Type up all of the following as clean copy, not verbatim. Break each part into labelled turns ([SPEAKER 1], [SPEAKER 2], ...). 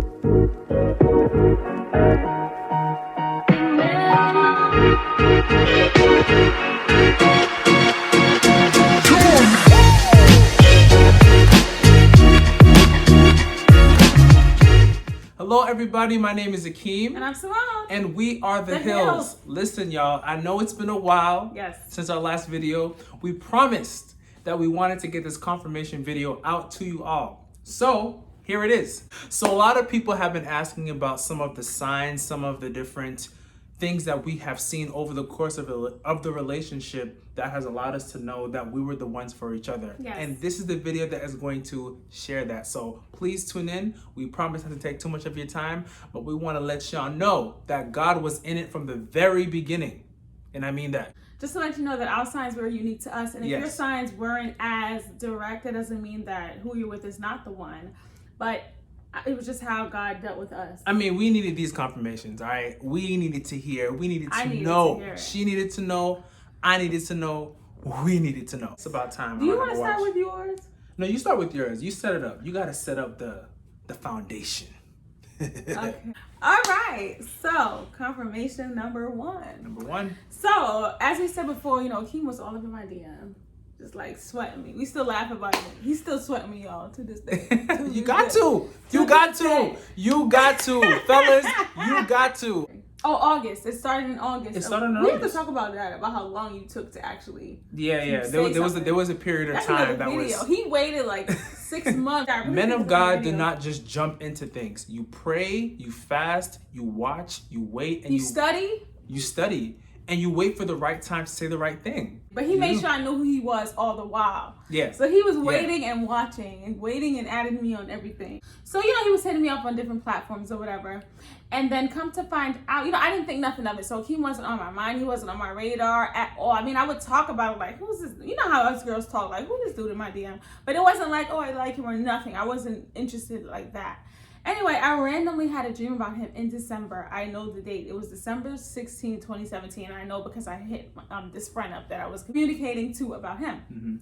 [SPEAKER 1] Hello everybody, my name is Akeem.
[SPEAKER 2] And I'm Simone.
[SPEAKER 1] And we are The Hills. Listen y'all, I know it's been a while since our last video. We promised that we wanted to get this confirmation video out to you all. So here it is. So a lot of people have been asking about some of the signs, some of the different things that we have seen over the course of the relationship that has allowed us to know that we were the ones for each other.
[SPEAKER 2] Yes.
[SPEAKER 1] And this is the video that is going to share that. So please tune in. We promise not to take too much of your time, but we want to let y'all know that God was in it from the very beginning. And I mean that.
[SPEAKER 2] Just to let you know that our signs were unique to us. And if your signs weren't as direct, that doesn't mean that who you're with is not the one. But it was just how God dealt with us.
[SPEAKER 1] I mean, we needed these confirmations, all right? We needed to hear. We needed to know. She needed to know. I needed to know. We needed to know. It's about time.
[SPEAKER 2] Do you want to start with yours?
[SPEAKER 1] No, you start with yours. You set it up. You got to set up the foundation.
[SPEAKER 2] Okay. All right. So, confirmation number one.
[SPEAKER 1] Number one.
[SPEAKER 2] So, as we said before, Akeem was all up in my DM. Just like sweating me. We still laugh about it. He's still sweating me, y'all, to this day.
[SPEAKER 1] You got to. You got to. Fellas, you got to.
[SPEAKER 2] Oh, August. It started in August.
[SPEAKER 1] It started in
[SPEAKER 2] We
[SPEAKER 1] August.
[SPEAKER 2] have to talk about that, about how long you took to actually.
[SPEAKER 1] Yeah. There was a period of time that
[SPEAKER 2] was. He waited like 6 months.
[SPEAKER 1] Men of God do not just jump into things. You pray, you fast, you watch, you wait, and
[SPEAKER 2] you study.
[SPEAKER 1] You study. And you wait for the right time to say the right thing.
[SPEAKER 2] But he made sure I knew who he was all the while.
[SPEAKER 1] Yeah.
[SPEAKER 2] So he was waiting and watching and waiting and adding me on everything. So, he was hitting me up on different platforms or whatever. And then come to find out, I didn't think nothing of it. So he wasn't on my mind. He wasn't on my radar at all. I mean, I would talk about it like, who's this? You know how us girls talk, like, who's this dude in my DM? But it wasn't like, oh, I like him or nothing. I wasn't interested like that. Anyway, I randomly had a dream about him in December. I know the date. It was December 16, 2017. I know because I hit this friend up that I was communicating to about him.
[SPEAKER 1] Mm-hmm.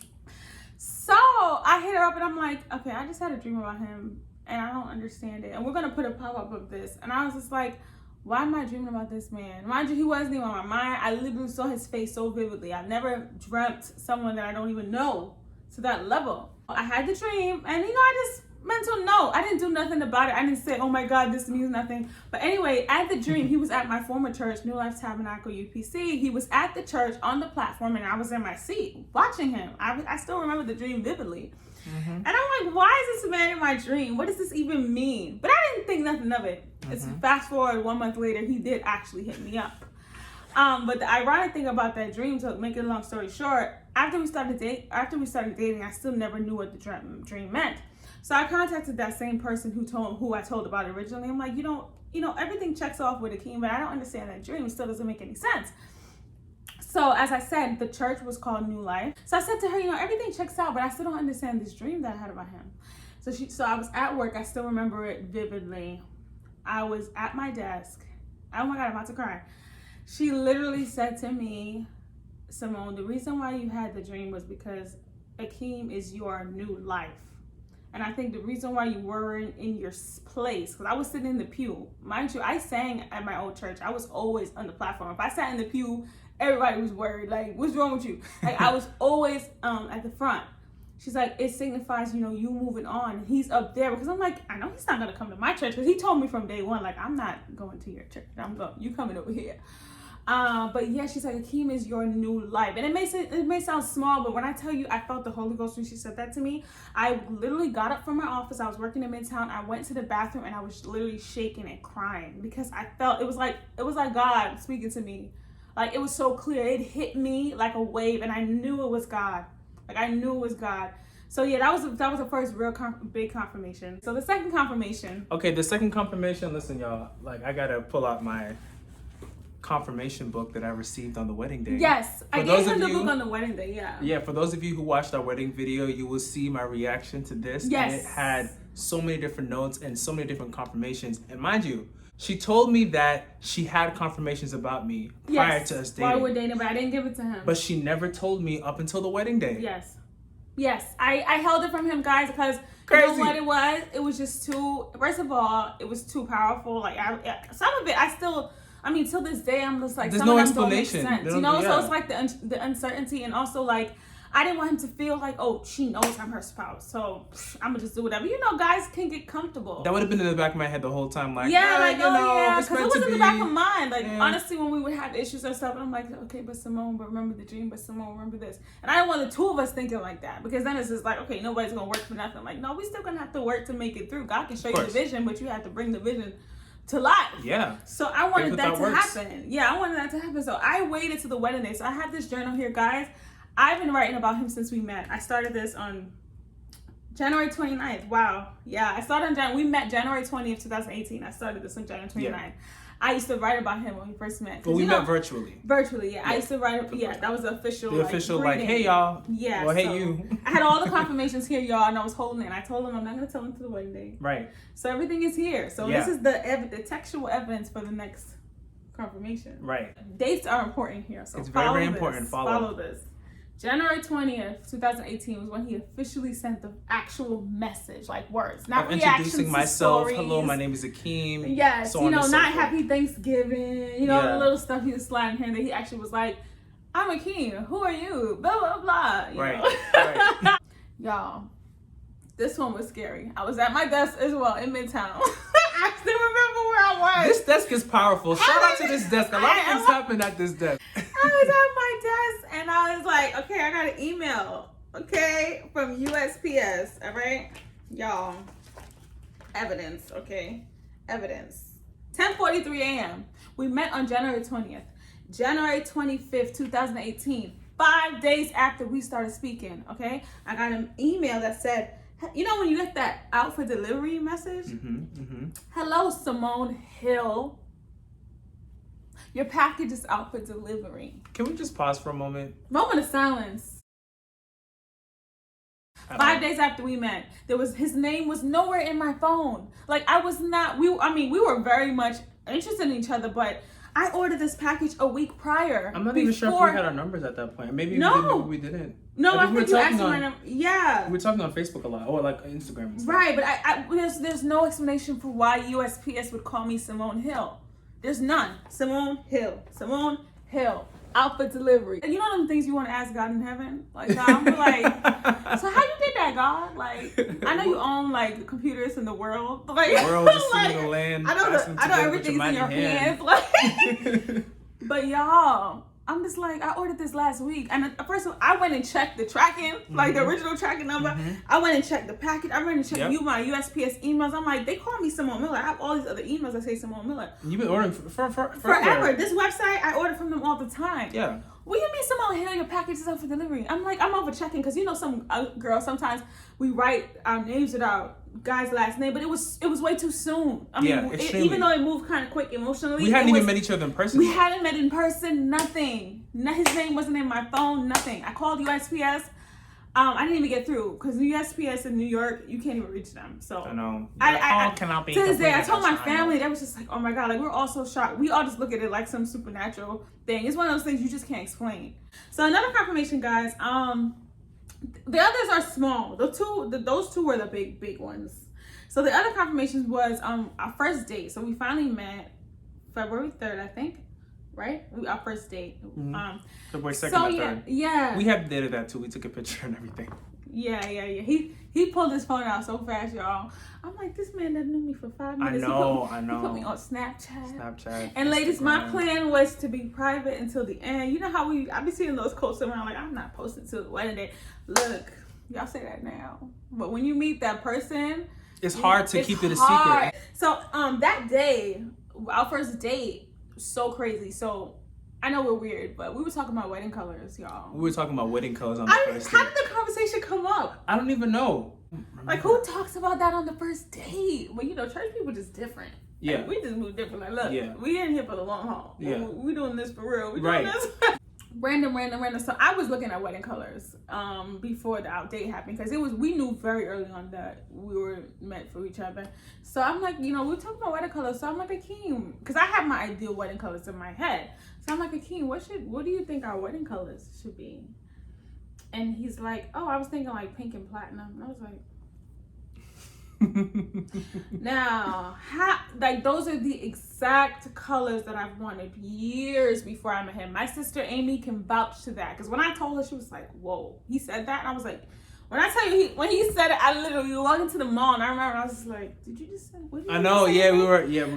[SPEAKER 2] So I hit her up and I'm like, okay, I just had a dream about him and I don't understand it. And we're going to put a pop-up of this. And I was just like, why am I dreaming about this man? Mind you, he wasn't even on my mind. I literally saw his face so vividly. I never dreamt someone that I don't even know to that level. I had the dream and, I just mental note. I didn't do nothing about it. I didn't say, oh my God, this means nothing. But anyway, at the dream, he was at my former church, New Life Tabernacle UPC. He was at the church on the platform and I was in my seat watching him. I still remember the dream vividly. Mm-hmm. And I'm like, why is this man in my dream? What does this even mean? But I didn't think nothing of it. Mm-hmm. It's fast forward 1 month later, he did actually hit me up. But the ironic thing about that dream, to make it a long story short, after we started dating, I still never knew what the dream meant. So I contacted that same person who I told about it originally. I'm like, everything checks off with Akeem, but I don't understand that dream. It still doesn't make any sense. So as I said, the church was called New Life. So I said to her, everything checks out, but I still don't understand this dream that I had about him. So I was at work. I still remember it vividly. I was at my desk. Oh my God, I'm about to cry. She literally said to me, Simone, the reason why you had the dream was because Akeem is your new life. And I think the reason why you weren't in your place, because I was sitting in the pew. Mind you, I sang at my old church. I was always on the platform. If I sat in the pew, everybody was worried. Like, what's wrong with you? Like, I was always at the front. She's like, it signifies, you moving on. He's up there. Because I'm like, I know he's not going to come to my church. Because he told me from day one, like, I'm not going to your church. You coming over here. But yeah, she's like, Akeem is your new life. And it may sound small, but when I tell you I felt the Holy Ghost when she said that to me, I literally got up from my office. I was working in Midtown. I went to the bathroom and I was literally shaking and crying because I felt it was like God speaking to me. Like, it was so clear. It hit me like a wave and I knew it was God. Like, I knew it was God. So yeah, that was the first real big confirmation. So the second confirmation.
[SPEAKER 1] Okay, the second confirmation, listen y'all, like, I got to pull out my confirmation book that I received on the wedding day.
[SPEAKER 2] Yes, I gave him the book on the wedding day, yeah.
[SPEAKER 1] Yeah, for those of you who watched our wedding video, you will see my reaction to this.
[SPEAKER 2] Yes.
[SPEAKER 1] And it had so many different notes and so many different confirmations. And mind you, she told me that she had confirmations about me prior to us dating.
[SPEAKER 2] While we're dating, but I didn't give it to him.
[SPEAKER 1] But she never told me up until the wedding day.
[SPEAKER 2] Yes. Yes, I held it from him, guys, because you know what it was? It was just too, first of all, it was too powerful. Like, some of it, till this day, I'm just like,
[SPEAKER 1] there's
[SPEAKER 2] some
[SPEAKER 1] no
[SPEAKER 2] of them
[SPEAKER 1] explanation.
[SPEAKER 2] Don't make sense, you know? Yeah. So it's like the uncertainty, and also like, I didn't want him to feel like, oh, she knows I'm her spouse, so I'm gonna just do whatever. You know, guys can get comfortable.
[SPEAKER 1] That would have been in the back of my head the whole time, like,
[SPEAKER 2] yeah, like, yeah, because it was in the back of mine. Like, honestly, when we would have issues and stuff, and I'm like, okay, but Simone, but remember the dream, but Simone, remember this. And I don't want the two of us thinking like that, because then it's just like, okay, nobody's gonna work for nothing. Like, no, we still gonna have to work to make it through. God can show you the vision, but you have to bring the vision to life.
[SPEAKER 1] Yeah.
[SPEAKER 2] So I wanted that to happen. Yeah, I wanted that to happen. So I waited to the wedding day. So I have this journal here, guys. I've been writing about him since we met. I started this on January 29th. Wow. Yeah, I started on we met January 20th, 2018. I started this on January 29th. Yeah. I used to write about him when we first met.
[SPEAKER 1] But we met virtually.
[SPEAKER 2] Virtually, yeah. I used to write, that was the official.
[SPEAKER 1] The official, like, hey, y'all.
[SPEAKER 2] Yeah.
[SPEAKER 1] Well, hey, you.
[SPEAKER 2] I had all the confirmations here, y'all, and I was holding it. And I told him I'm not going to tell him to the wedding day.
[SPEAKER 1] Right.
[SPEAKER 2] So everything is here. So this is the textual evidence for the next confirmation.
[SPEAKER 1] Right.
[SPEAKER 2] Dates are important here. So
[SPEAKER 1] it's very, very important.
[SPEAKER 2] Follow this. January 20th, 2018 was when he officially sent the actual message, like words, not reactions. Introducing myself.
[SPEAKER 1] Stories. Hello, my name is Akeem.
[SPEAKER 2] Yes, so not happy Thanksgiving. You know, the little stuff he was sliding here. That he actually was like, "I'm Akeem. Who are you?" Blah blah blah. Right. Y'all, this one was scary. I was at my desk as well in Midtown. I still remember where I was.
[SPEAKER 1] This desk is powerful. Shout out to this desk. A lot of things happen at this desk.
[SPEAKER 2] I was at my desk and I was like, okay, I got an email, okay, from USPS, all right? Y'all, evidence, okay? Evidence. 10:43 a.m. We met on January 20th. January 25th, 2018, 5 days after we started speaking, okay? I got an email that said, you know when you get that out for delivery message? Hello, Simone Hill. Your package is out for delivery.
[SPEAKER 1] Can we just pause for a moment?
[SPEAKER 2] Moment of silence. 5 days after we met, his name was nowhere in my phone. Like we were very much interested in each other, but I ordered this package a week prior.
[SPEAKER 1] I'm not even sure if we had our numbers at that point. Maybe we didn't.
[SPEAKER 2] No, I think you asked my number. Yeah.
[SPEAKER 1] We're talking on Facebook a lot, or like Instagram and stuff.
[SPEAKER 2] Right, but there's no explanation for why USPS would call me Simone Hill. There's none. Simone Hill. Out for delivery. And you know them things you want to ask God in heaven? Like, God, I'm like, so how you did that, God? Like, I know you own, like, the computers in the world. Like,
[SPEAKER 1] the world, the sea, the land.
[SPEAKER 2] I know everything's in your hands. Like, but y'all, I'm just like, I ordered this last week. And first of all, I went and checked the tracking, like the original tracking number. I went and checked the package. I went and checked my USPS emails. I'm like, they call me Simone Miller. I have all these other emails that say Simone Miller.
[SPEAKER 1] You've been ordering forever.
[SPEAKER 2] This website, I order from them all the time.
[SPEAKER 1] Yeah.
[SPEAKER 2] What do you mean Simone Hill, your package is up for delivery? I'm like, I'm over checking because you know some girls, sometimes we write our names without guy's last name, but it was way too soon. I mean, even though it moved kind of quick emotionally.
[SPEAKER 1] We hadn't even met each other in person.
[SPEAKER 2] We hadn't met in person, nothing. His name wasn't in my phone, nothing. I called USPS. I didn't even get through because the USPS in New York, you can't even reach them. So
[SPEAKER 1] I know.
[SPEAKER 2] To this day, I told my family, they was just like, oh my God, like we're all so shocked. We all just look at it like some supernatural thing. It's one of those things you just can't explain. So another confirmation, guys. The others are small. Those two were the big ones. So the other confirmations was our first date. So we finally met February 3rd, I think. Right? Our first date.
[SPEAKER 1] February 2nd or 3rd.
[SPEAKER 2] Yeah.
[SPEAKER 1] We have dated that too. We took a picture and everything.
[SPEAKER 2] Yeah. He pulled his phone out so fast, y'all. I'm like, this man that knew me for 5 minutes.
[SPEAKER 1] I know.
[SPEAKER 2] He put me on Snapchat.
[SPEAKER 1] Instagram.
[SPEAKER 2] And ladies, my plan was to be private until the end. You know how I be seeing those quotes around like, I'm not posting till the wedding day. Look, y'all say that now. But when you meet that person,
[SPEAKER 1] it's hard to keep it a secret.
[SPEAKER 2] So that day, our first date, so crazy. So I know we're weird, but we were talking about wedding colors, y'all.
[SPEAKER 1] We were talking about wedding colors on the first date.
[SPEAKER 2] How did the conversation come up?
[SPEAKER 1] I don't even know.
[SPEAKER 2] Like, who talks about that on the first date? Well, you know, church people just different.
[SPEAKER 1] Yeah.
[SPEAKER 2] Like, we just move different. Like, look, we in here for the long haul.
[SPEAKER 1] Yeah.
[SPEAKER 2] We doing this for real. We doing this. Random. So I was looking at wedding colors before the out date happened because we knew very early on that we were meant for each other. So I'm like, you know, we're talking about wedding colors. So I'm like, Akeem, because I have my ideal wedding colors in my head. So I'm like, Akeem, what do you think our wedding colors should be? And he's like, oh, I was thinking like pink and platinum. And I was like, now, like those are the exact colors that I've wanted years before I met him. My sister Amy can vouch to that, because when I told her, she was like, whoa, he said that? And I was like, when I tell you, when he said it, I literally logged into the mall, and I remember I was just like, did you just say, what did you
[SPEAKER 1] I know, yeah, we were, yeah.
[SPEAKER 2] I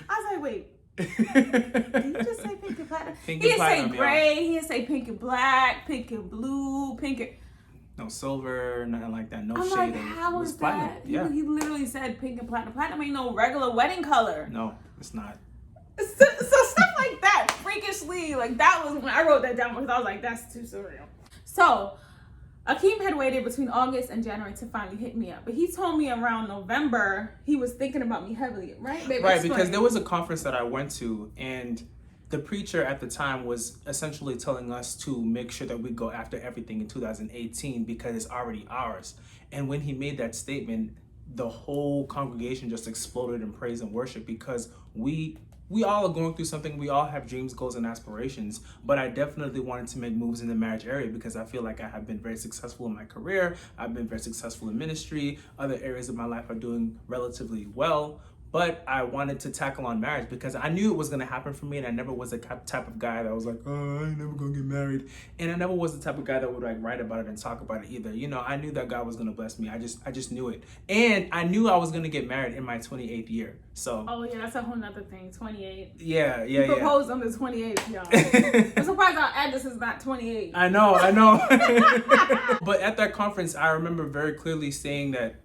[SPEAKER 2] was like, wait. Did you just say pink and platinum? He didn't say gray, he didn't say pink and black, pink and blue, pink and...
[SPEAKER 1] No silver, nothing like that. No
[SPEAKER 2] I'm
[SPEAKER 1] shade.
[SPEAKER 2] Like, how is that?
[SPEAKER 1] Yeah.
[SPEAKER 2] He literally said pink and platinum. Platinum ain't no regular wedding color.
[SPEAKER 1] No, it's not.
[SPEAKER 2] So stuff like that, freakishly, like that was when I wrote that down, because I was like, that's too surreal. So Akeem had waited between August and January to finally hit me up, but he told me around November he was thinking about me heavily, right? Baby,
[SPEAKER 1] right, because there was a conference that I went to, and the preacher at the time was essentially telling us to make sure that we go after everything in 2018 because it's already ours. And when he made that statement, the whole congregation just exploded in praise and worship, because we all are going through something. We all have dreams, goals, and aspirations, but I definitely wanted to make moves in the marriage area because I feel like I have been very successful in my career. I've been very successful in ministry. Other areas of my life are doing relatively well. But I wanted to tackle on marriage because I knew it was going to happen for me, and I never was the type of guy that was like, oh, I ain't never going to get married. And I never was the type of guy that would like write about it and talk about it either. You know, I knew that God was going to bless me. I just knew it. And I knew I was going to get married in my 28th year. So. Oh,
[SPEAKER 2] yeah, that's a whole nother thing. 28.
[SPEAKER 1] Yeah.
[SPEAKER 2] He proposed on the 28th, y'all. I'm surprised our address is not 28.
[SPEAKER 1] I know. But at that conference, I remember very clearly saying that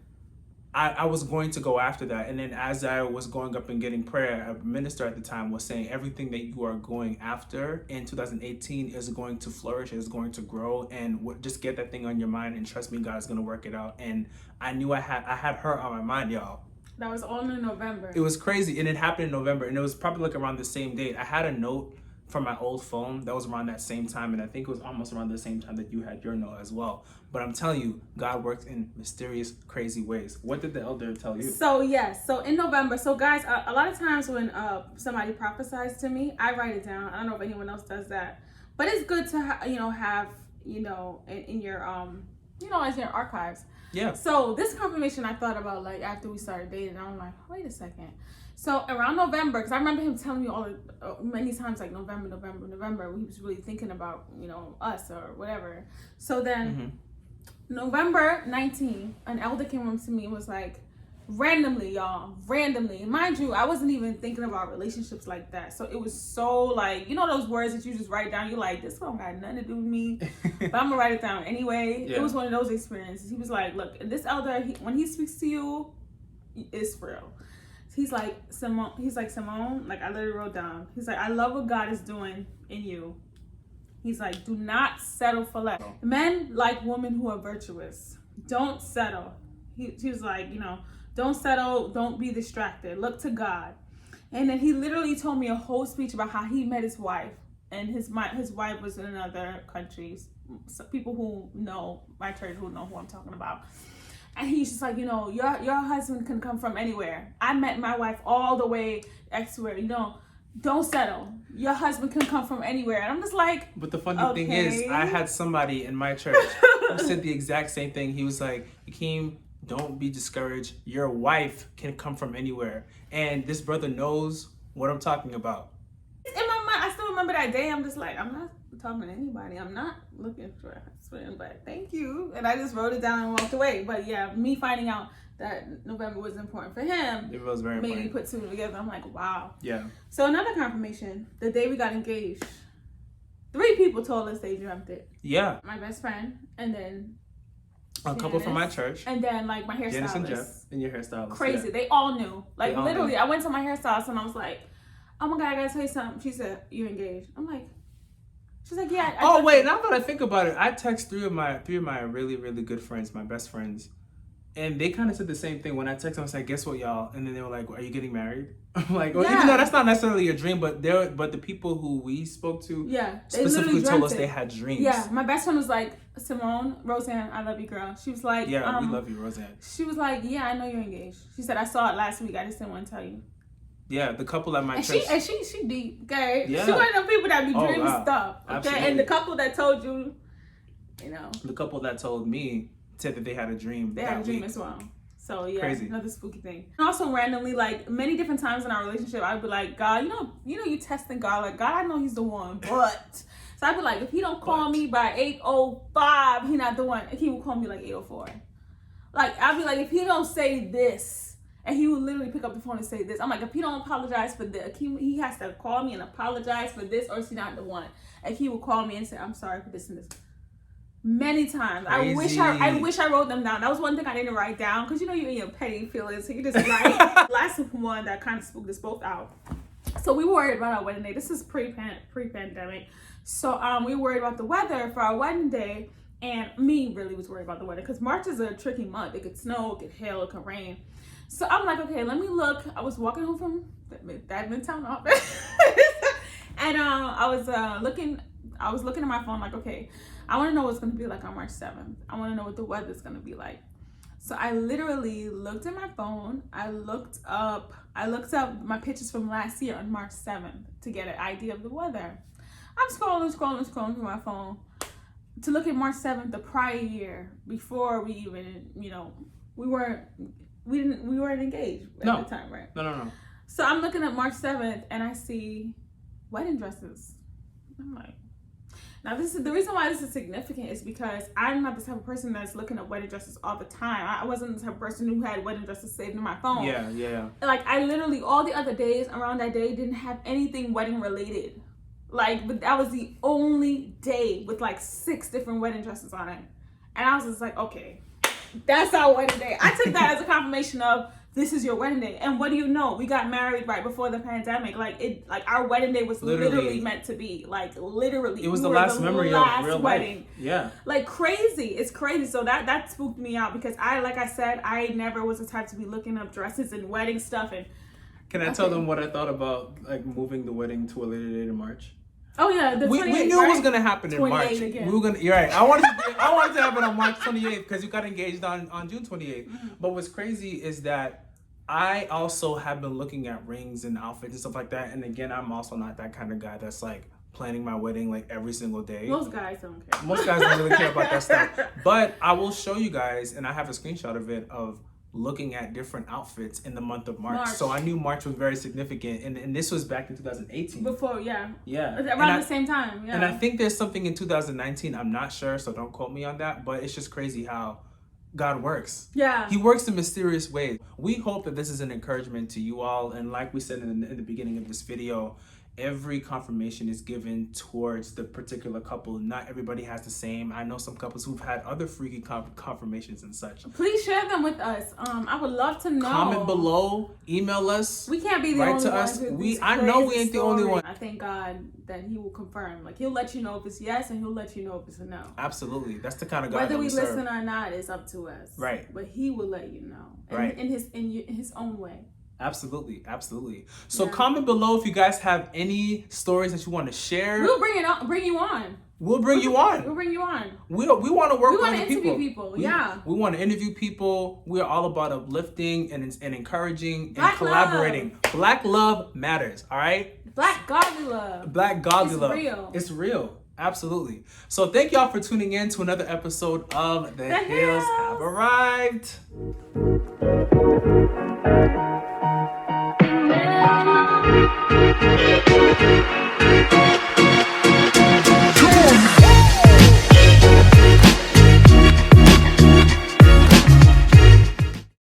[SPEAKER 1] I was going to go after that. And then as I was going up and getting prayer, a minister at the time was saying everything that you are going after in 2018 is going to flourish, is going to grow, and just get that thing on your mind and trust me, God's going to work it out. And I knew I had her on my mind, y'all.
[SPEAKER 2] That was all in November.
[SPEAKER 1] It was crazy. And it happened in November. And it was probably like around the same date. I had a note from my old phone that was around that same time, and I think it was almost around the same time that you had your note as well. But I'm telling you, God works in mysterious, crazy ways. What did the elder tell you?
[SPEAKER 2] So yes, so in November, so guys, a lot of times when somebody prophesies to me, I write it down. I don't know if anyone else does that, but it's good to have in your as your archives.
[SPEAKER 1] Yeah.
[SPEAKER 2] So this confirmation I thought about like after we started dating. I'm like, wait a second. So around November, because I remember him telling me many times like November, when he was really thinking about us or whatever. So then November 19th, an elder came up to me and was like, randomly, mind you, I wasn't even thinking about relationships like that. So it was so like, those words that you just write down, you're like, this don't got nothing to do with me, but I'm gonna write it down anyway. Yeah. It was one of those experiences. He was like, look, this elder, when he speaks to you, it's for real. He's like, Simone, like I literally wrote down, he's like, I love what God is doing in you. He's like, do not settle for less. Men like women who are virtuous. Don't settle. He was like, don't settle, don't be distracted. Look to God. And then he literally told me a whole speech about how he met his wife. And his wife was in other countries. So people who know my church who know who I'm talking about. And he's just like, your husband can come from anywhere. I met my wife all the way elsewhere. Don't settle. Your husband can come from anywhere. And I'm just like,
[SPEAKER 1] but the funny thing is, I had somebody in my church who said the exact same thing. He was like, Akeem, don't be discouraged. Your wife can come from anywhere. And this brother knows what I'm talking about.
[SPEAKER 2] In my mind, I still remember that day. I'm just like, I'm not talking to anybody. I'm not looking for a husband, but thank you. And I just wrote it down and walked away. But yeah, me finding out that November was important for him.
[SPEAKER 1] It was very important.
[SPEAKER 2] Made me put two together. I'm like, wow.
[SPEAKER 1] Yeah.
[SPEAKER 2] So another confirmation, the day we got engaged, 3 people told us they dreamt it.
[SPEAKER 1] Yeah.
[SPEAKER 2] My best friend, and then
[SPEAKER 1] a couple from my church.
[SPEAKER 2] And then like my hairstylist.
[SPEAKER 1] Janice and Jeff and your hairstylist.
[SPEAKER 2] Crazy. Yeah. They all knew. Like literally, I went to my hairstylist and I was like, oh my God, I gotta tell you something. She said, you engaged. I'm like, she's like, yeah.
[SPEAKER 1] Now that I think about it, I text three of my really, really good friends, my best friends. And they kind of said the same thing. When I texted them, I was like, guess what, y'all? And then they were like, are you getting married? I'm like, well, even though that's not necessarily a dream, but the people who we spoke to specifically told us they had dreams.
[SPEAKER 2] Yeah, my best friend was like, Simone, Roseanne, I love you, girl. She was like,
[SPEAKER 1] yeah, we love you, Roseanne.
[SPEAKER 2] She was like, yeah, I know you're engaged. She said, I saw it last week. I just didn't want to tell you.
[SPEAKER 1] Yeah, the couple at my
[SPEAKER 2] and
[SPEAKER 1] church.
[SPEAKER 2] She deep, okay?
[SPEAKER 1] Yeah.
[SPEAKER 2] She one of them people that be dreaming stuff, okay?
[SPEAKER 1] Absolutely.
[SPEAKER 2] And the couple that told you, you know.
[SPEAKER 1] The couple that told me said that they had a dream.
[SPEAKER 2] They had a dream as well. So yeah,
[SPEAKER 1] crazy.
[SPEAKER 2] Another spooky thing. And also randomly, like many different times in our relationship, I'd be like, God, you testing God, like God, I know He's the one, but so I'd be like, if He don't call me by 8:05, He not the one. He will call me like 8:04. Like I'd be like, if He don't say this, and He will literally pick up the phone and say this. I'm like, if He don't apologize for this, He has to call me and apologize for this, or is He not the one? And He will call me and say, I'm sorry for this and this. Many times.
[SPEAKER 1] Crazy.
[SPEAKER 2] I wish I wrote them down. That was one thing I didn't write down because you're in your petty feelings, so you just write. Last one that kind of spooked us both out. So we were worried about our wedding day. This is pre-pandemic. So we were worried about the weather for our wedding day, and me really was worried about the weather because March is a tricky month. It could snow, it could hail, it could rain. So I'm like, okay, let me look. I was walking home from that Midtown office, and I was looking at my phone like, okay, I want to know what's going to be like on March 7th. I want to know what the weather's going to be like. So I literally looked at my phone. I looked up my pictures from last year on March 7th to get an idea of the weather. I'm scrolling through my phone to look at March 7th, the prior year, before we even, we weren't engaged at the time, right?
[SPEAKER 1] No.
[SPEAKER 2] So I'm looking at March 7th and I see wedding dresses. I'm like, now this is the reason why this is significant is because I'm not the type of person that's looking at wedding dresses all the time. I wasn't the type of person who had wedding dresses saved in my phone.
[SPEAKER 1] Yeah.
[SPEAKER 2] Like I literally all the other days around that day didn't have anything wedding related. Like, but that was the only day with like 6 different wedding dresses on it. And I was just like, okay, that's our wedding day. I took that as a confirmation of this is your wedding day. And what do you know? We got married right before the pandemic. Like our wedding day was literally meant to be. Like literally.
[SPEAKER 1] It was the last memory of real
[SPEAKER 2] wedding.
[SPEAKER 1] Life. Yeah.
[SPEAKER 2] Like crazy. It's crazy. So that spooked me out because like I said, I never was the type to be looking up dresses and wedding stuff. And
[SPEAKER 1] can I tell them what I thought about like moving the wedding to a later date in March?
[SPEAKER 2] Oh yeah,
[SPEAKER 1] we knew it was gonna happen in March.
[SPEAKER 2] Again.
[SPEAKER 1] We were gonna. You're right. I wanted to happen on March 28th because you got engaged on June 28th. Mm-hmm. But what's crazy is that I also have been looking at rings and outfits and stuff like that. And again, I'm also not that kind of guy that's like planning my wedding like every single day.
[SPEAKER 2] Most guys don't care.
[SPEAKER 1] Most guys don't really care about that stuff. But I will show you guys, and I have a screenshot of it of looking at different outfits in the month of March. So I knew March was very significant, and this was back in 2018.
[SPEAKER 2] Before, yeah.
[SPEAKER 1] Around
[SPEAKER 2] the same time, yeah.
[SPEAKER 1] And I think there's something in 2019, I'm not sure, so don't quote me on that, but it's just crazy how God works.
[SPEAKER 2] Yeah.
[SPEAKER 1] He works in mysterious ways. We hope that this is an encouragement to you all, and like we said in the beginning of this video, every confirmation is given towards the particular couple. Not everybody has the same. I know some couples who've had other freaky confirmations and such.
[SPEAKER 2] Please share them with us. I would love to know.
[SPEAKER 1] Comment below, email us.
[SPEAKER 2] We can't be the only ones.
[SPEAKER 1] I know we ain't the only one.
[SPEAKER 2] I thank God that He will confirm. Like He'll let you know if it's yes, and He'll let you know if it's a no.
[SPEAKER 1] Absolutely, that's the kind of God.
[SPEAKER 2] Whether we
[SPEAKER 1] serve.
[SPEAKER 2] listen or not is up to us.
[SPEAKER 1] Right.
[SPEAKER 2] But He will let you know.
[SPEAKER 1] Right.
[SPEAKER 2] In His own way.
[SPEAKER 1] Absolutely. So comment below if you guys have any stories that you want to share.
[SPEAKER 2] We'll bring you on.
[SPEAKER 1] We'll bring you on.
[SPEAKER 2] We'll bring you on.
[SPEAKER 1] We want to work with other people.
[SPEAKER 2] We want to interview people. Yeah.
[SPEAKER 1] We want to interview people. We're all about uplifting and encouraging
[SPEAKER 2] Black
[SPEAKER 1] and collaborating.
[SPEAKER 2] Love.
[SPEAKER 1] Black love matters. All right.
[SPEAKER 2] Black godly love.
[SPEAKER 1] Black godly love.
[SPEAKER 2] Real.
[SPEAKER 1] It's real. Absolutely. So thank y'all for tuning in to another episode of The Hills Have Arrived.